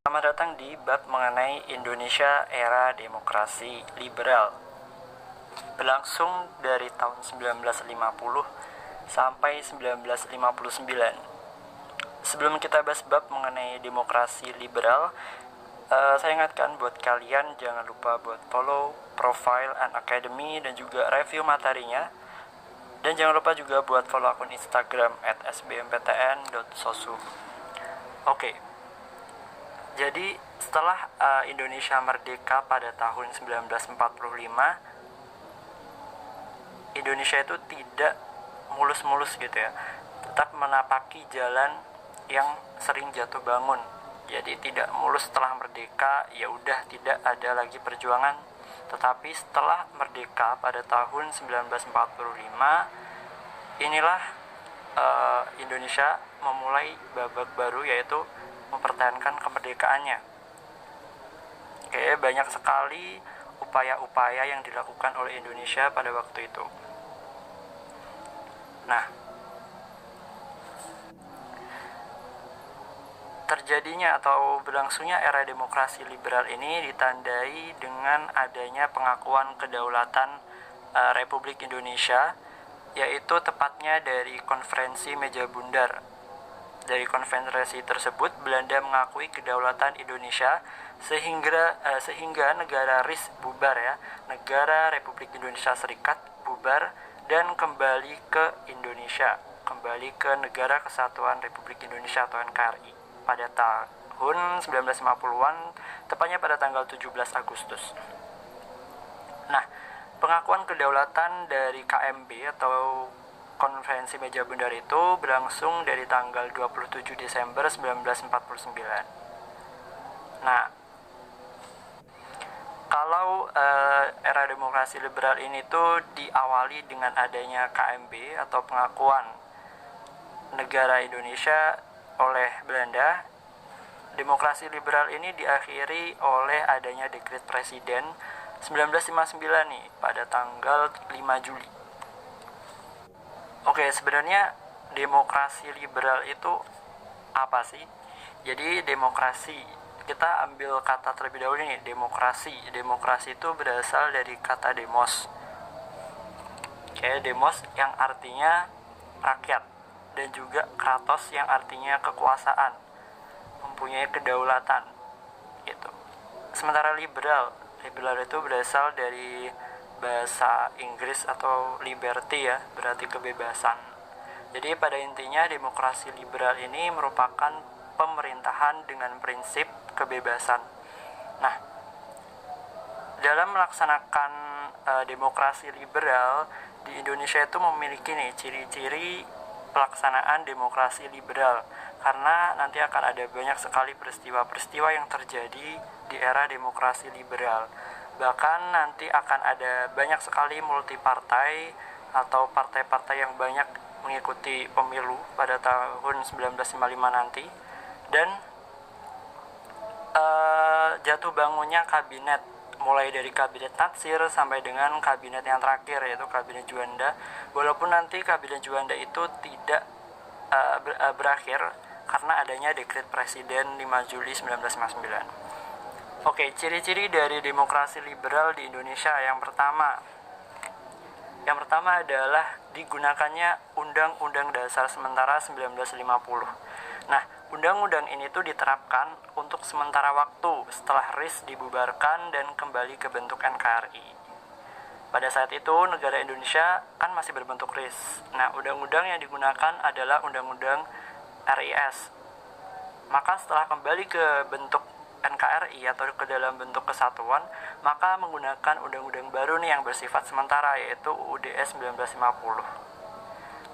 Selamat datang di bab mengenai Indonesia era demokrasi liberal. Berlangsung dari tahun 1950 sampai 1959. Sebelum kita bahas bab mengenai demokrasi liberal, saya ingatkan buat kalian jangan lupa buat follow profile and academy dan juga review materinya. Dan jangan lupa juga buat follow akun Instagram @sbmptn.sosu. Oke. Jadi setelah Indonesia merdeka pada tahun 1945, Indonesia itu tidak mulus-mulus gitu ya, tetap menapaki jalan yang sering jatuh bangun. Jadi tidak mulus setelah merdeka, ya udah tidak ada lagi perjuangan. Tetapi setelah merdeka pada tahun 1945, inilah Indonesia memulai babak baru, yaitu mempertahankan kemerdekaannya. Banyak sekali upaya-upaya yang dilakukan oleh Indonesia pada waktu itu. Nah, terjadinya atau berlangsungnya era demokrasi liberal ini ditandai dengan adanya pengakuan kedaulatan Republik Indonesia, yaitu tepatnya dari Konferensi Meja Bundar. Dari konferensi tersebut, Belanda mengakui kedaulatan Indonesia sehingga negara RIS bubar ya, Negara Republik Indonesia Serikat bubar dan kembali ke Indonesia, kembali ke Negara Kesatuan Republik Indonesia atau NKRI pada tahun 1950-an, tepatnya pada tanggal 17 Agustus. Nah, pengakuan kedaulatan dari KMB atau Konferensi Meja Bundar itu berlangsung dari tanggal 27 Desember 1949. Nah, kalau era demokrasi liberal ini tuh diawali dengan adanya KMB atau pengakuan negara Indonesia oleh Belanda, demokrasi liberal ini diakhiri oleh adanya dekret presiden 1959 nih pada tanggal 5 Juli. Oke, sebenarnya demokrasi liberal itu apa sih? Jadi demokrasi, kita ambil kata terlebih dahulu nih, demokrasi. Demokrasi itu berasal dari kata demos. Demos yang artinya rakyat, dan juga kratos yang artinya kekuasaan, mempunyai kedaulatan gitu. Sementara liberal itu berasal dari bahasa Inggris atau liberty ya, berarti kebebasan. Jadi pada intinya demokrasi liberal ini merupakan pemerintahan dengan prinsip kebebasan. Nah, dalam melaksanakan demokrasi liberal di Indonesia itu memiliki nih ciri-ciri pelaksanaan demokrasi liberal, karena nanti akan ada banyak sekali peristiwa-peristiwa yang terjadi di era demokrasi liberal. Bahkan nanti akan ada banyak sekali multipartai atau partai-partai yang banyak mengikuti pemilu pada tahun 1955 nanti. Dan jatuh bangunnya kabinet, mulai dari kabinet Natsir sampai dengan kabinet yang terakhir, yaitu kabinet Juanda. Walaupun nanti kabinet Juanda itu tidak berakhir karena adanya dekret presiden 5 Juli 1959. Oke, ciri-ciri dari demokrasi liberal di Indonesia yang pertama adalah digunakannya Undang-Undang Dasar Sementara 1950. Nah, undang-undang ini tuh diterapkan untuk sementara waktu setelah RIS dibubarkan dan kembali ke bentuk NKRI. Pada saat itu negara Indonesia kan masih berbentuk RIS. Nah, undang-undang yang digunakan adalah Undang-Undang RIS. Maka setelah kembali ke bentuk NKRI atau ke dalam bentuk kesatuan, maka menggunakan undang-undang baru nih yang bersifat sementara, yaitu UUD 1950.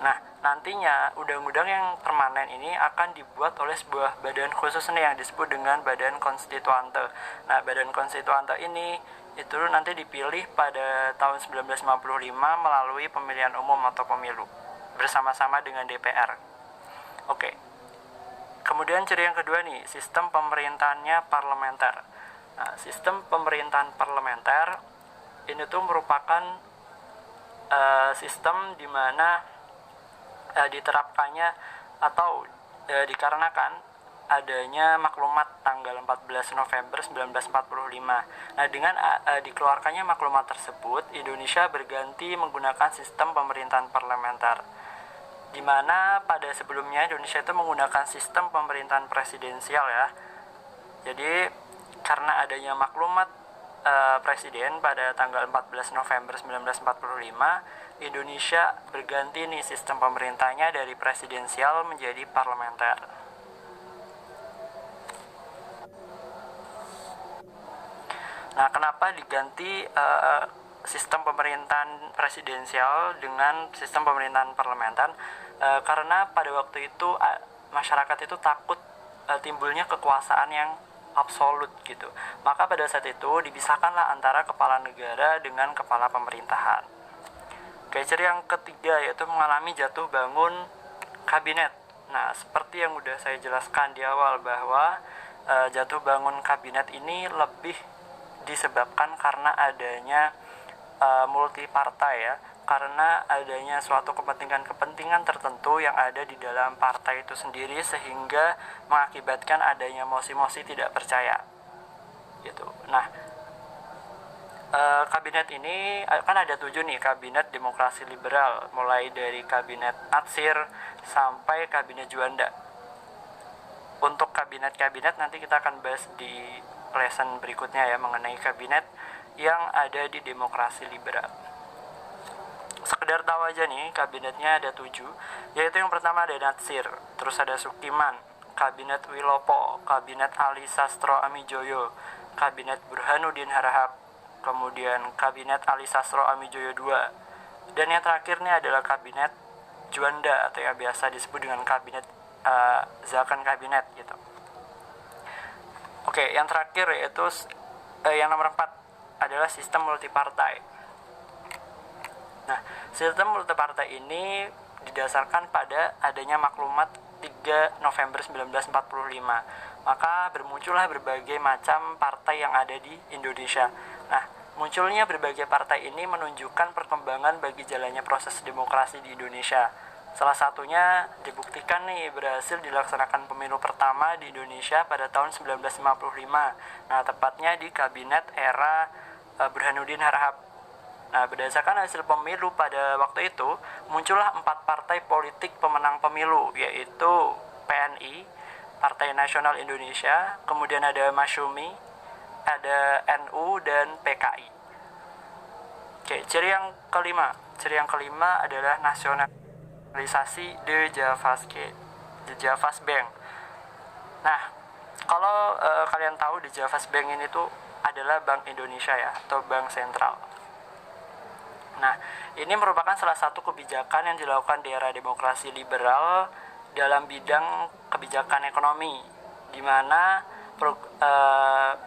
Nah, nantinya undang-undang yang permanen ini akan dibuat oleh sebuah badan khusus nih yang disebut dengan Badan Konstituante. Nah, Badan Konstituante ini itu nanti dipilih pada tahun 1955 melalui pemilihan umum atau pemilu bersama-sama dengan DPR. Oke. Kemudian ciri yang kedua nih, sistem pemerintahannya parlementer. Nah, sistem pemerintahan parlementer ini tuh merupakan sistem di mana diterapkannya atau dikarenakan adanya maklumat tanggal 14 November 1945. Nah, dengan dikeluarkannya maklumat tersebut, Indonesia berganti menggunakan sistem pemerintahan parlementer, di mana pada sebelumnya Indonesia itu menggunakan sistem pemerintahan presidensial ya. Jadi karena adanya maklumat presiden pada tanggal 14 November 1945, Indonesia berganti nih sistem pemerintahnya dari presidensial menjadi parlementer. Nah, kenapa diganti sistem pemerintahan presidensial dengan sistem pemerintahan parlementer? Karena pada waktu itu masyarakat itu takut timbulnya kekuasaan yang absolut gitu. Maka pada saat itu dipisahkanlah antara kepala negara dengan kepala pemerintahan. Oke, ciri yang ketiga yaitu mengalami jatuh bangun kabinet. Nah, seperti yang udah saya jelaskan di awal bahwa jatuh bangun kabinet ini lebih disebabkan karena adanya multi partai ya, karena adanya suatu kepentingan tertentu yang ada di dalam partai itu sendiri, sehingga mengakibatkan adanya mosi-mosi tidak percaya gitu. Nah, kabinet ini kan ada 7 nih, kabinet demokrasi liberal, mulai dari kabinet Natsir sampai kabinet Juanda. Untuk kabinet-kabinet nanti kita akan bahas di lesson berikutnya ya, mengenai kabinet yang ada di demokrasi liberal. Sekedar tahu aja nih, kabinetnya ada 7, yaitu yang pertama ada Natsir, terus ada Sukiman, kabinet Wilopo, kabinet Ali Sastro Amijoyo, kabinet Burhanuddin Harahap, kemudian kabinet Ali Sastro Amijoyo II, dan yang terakhir nih adalah kabinet Juanda atau yang biasa disebut dengan kabinet Zakon kabinet gitu. Oke, yang terakhir yaitu yang nomor 4 adalah sistem multipartai. Nah, sistem multipartai ini didasarkan pada adanya maklumat 3 November 1945. Maka bermuncullah berbagai macam partai yang ada di Indonesia. Nah, munculnya berbagai partai ini menunjukkan perkembangan bagi jalannya proses demokrasi di Indonesia. Salah satunya dibuktikan nih berhasil dilaksanakan pemilu pertama di Indonesia pada tahun 1955. Nah, tepatnya di kabinet era Burhanuddin Harahap. Nah, berdasarkan hasil pemilu pada waktu itu, muncullah 4 partai politik pemenang pemilu, yaitu PNI, Partai Nasional Indonesia, kemudian ada Masyumi, ada NU, dan PKI. Oke, ciri yang kelima adalah nasionalisasi The Javas Bank. Nah, kalau kalian tahu The Javas Bank ini tuh adalah Bank Indonesia ya, atau Bank Sentral. Nah, ini merupakan salah satu kebijakan yang dilakukan di era demokrasi liberal dalam bidang kebijakan ekonomi, di mana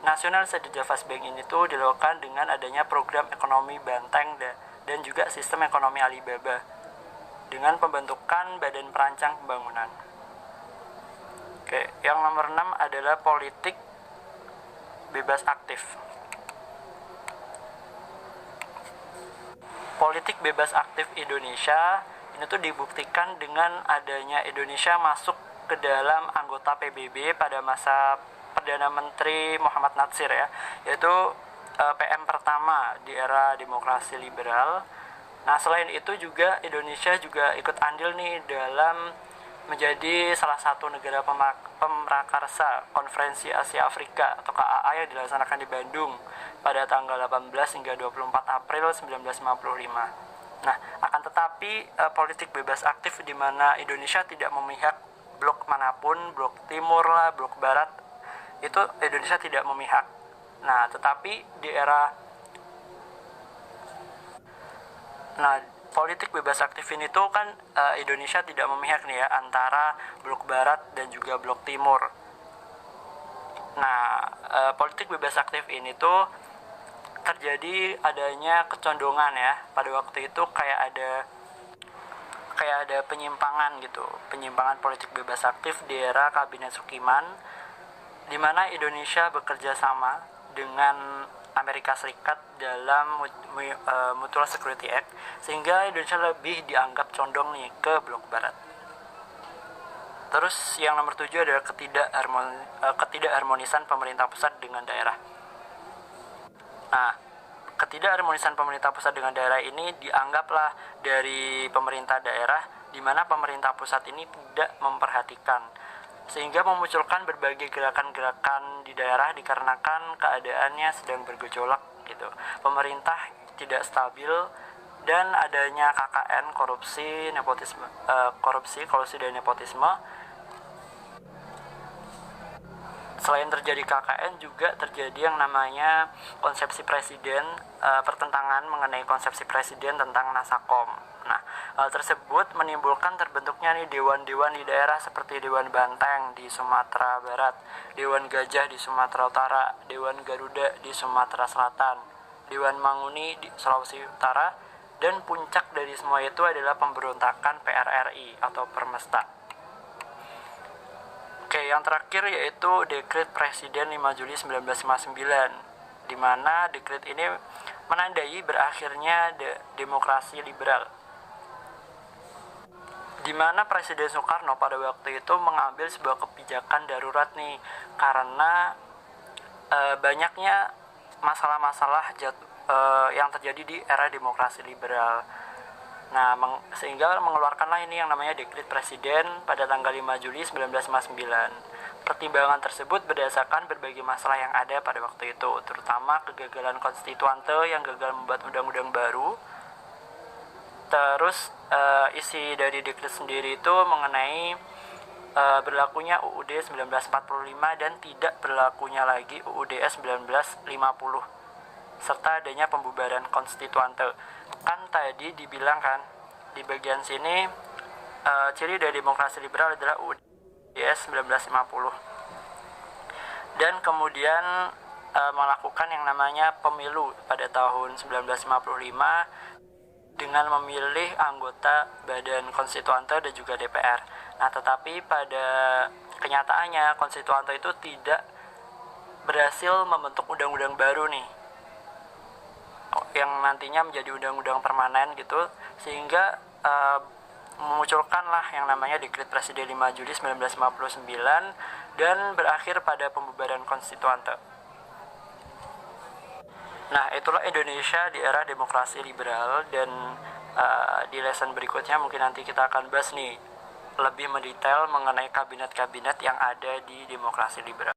nasionalisasi The Javas Bank ini tuh dilakukan dengan adanya program ekonomi banteng dan juga sistem ekonomi Alibaba dengan pembentukan Badan Perancang Pembangunan. Oke, yang nomor 6 adalah politik bebas aktif. Politik bebas aktif Indonesia ini tuh dibuktikan dengan adanya Indonesia masuk ke dalam anggota PBB pada masa Perdana Menteri Muhammad Natsir ya, yaitu PM pertama di era demokrasi liberal. Nah, selain itu juga Indonesia juga ikut andil nih dalam menjadi salah satu negara pemrakarsa Konferensi Asia Afrika atau KAA yang dilaksanakan di Bandung pada tanggal 18 hingga 24 April 1955. Nah, akan tetapi politik bebas aktif di mana Indonesia tidak memihak blok manapun, blok timur lah, blok barat, itu Indonesia tidak memihak. Nah, tetapi di era politik bebas aktif ini tuh kan Indonesia tidak memihak nih ya antara blok barat dan juga blok timur. Nah, politik bebas aktif ini tuh terjadi adanya kecondongan ya. Pada waktu itu kayak ada penyimpangan gitu, penyimpangan politik bebas aktif di era kabinet Sukiman, di mana Indonesia bekerja sama dengan Amerika Serikat dalam Mutual Security Act, sehingga Indonesia lebih dianggap condong nih ke blok barat. Terus yang nomor 7 adalah ketidakharmonisan pemerintah pusat dengan daerah. Nah, ketidakharmonisan pemerintah pusat dengan daerah ini dianggaplah dari pemerintah daerah, di mana pemerintah pusat ini tidak memperhatikan, sehingga memunculkan berbagai gerakan-gerakan di daerah dikarenakan keadaannya sedang bergejolak gitu. Pemerintah tidak stabil dan adanya KKN, korupsi dan nepotisme. Selain terjadi KKN, juga terjadi yang namanya konsepsi presiden, pertentangan mengenai konsepsi presiden tentang Nasakom. Nah, hal tersebut menimbulkan terbentuknya nih dewan-dewan di daerah seperti Dewan Banteng di Sumatera Barat, Dewan Gajah di Sumatera Utara, Dewan Garuda di Sumatera Selatan, Dewan Manguni di Sulawesi Utara, dan puncak dari semua itu adalah pemberontakan PRRI atau Permesta. Oke, yang terakhir yaitu Dekret Presiden 5 Juli 1959, di mana dekret ini menandai berakhirnya demokrasi liberal, di mana Presiden Soekarno pada waktu itu mengambil sebuah kebijakan darurat nih, karena banyaknya masalah-masalah yang terjadi di era demokrasi liberal. Nah, sehingga mengeluarkanlah ini yang namanya Dekret Presiden pada tanggal 5 Juli 1959. Pertimbangan tersebut berdasarkan berbagai masalah yang ada pada waktu itu, terutama kegagalan konstituante yang gagal membuat undang-undang baru. Terus isi dari dekret sendiri itu mengenai berlakunya UUD 1945 dan tidak berlakunya lagi UUD 1950, serta adanya pembubaran konstituante. Kan tadi dibilang kan di bagian sini ciri dari demokrasi liberal adalah UUD 1950, dan kemudian melakukan yang namanya pemilu pada tahun 1955 dengan memilih anggota Badan Konstituante dan juga DPR. Nah, tetapi pada kenyataannya konstituante itu tidak berhasil membentuk undang-undang baru nih, yang nantinya menjadi undang-undang permanen gitu, sehingga memunculkanlah yang namanya Dekret Presiden 5 Juli 1959 dan berakhir pada pembubaran konstituante. Nah, itulah Indonesia di era demokrasi liberal, dan di lesson berikutnya mungkin nanti kita akan bahas nih lebih mendetail mengenai kabinet-kabinet yang ada di demokrasi liberal.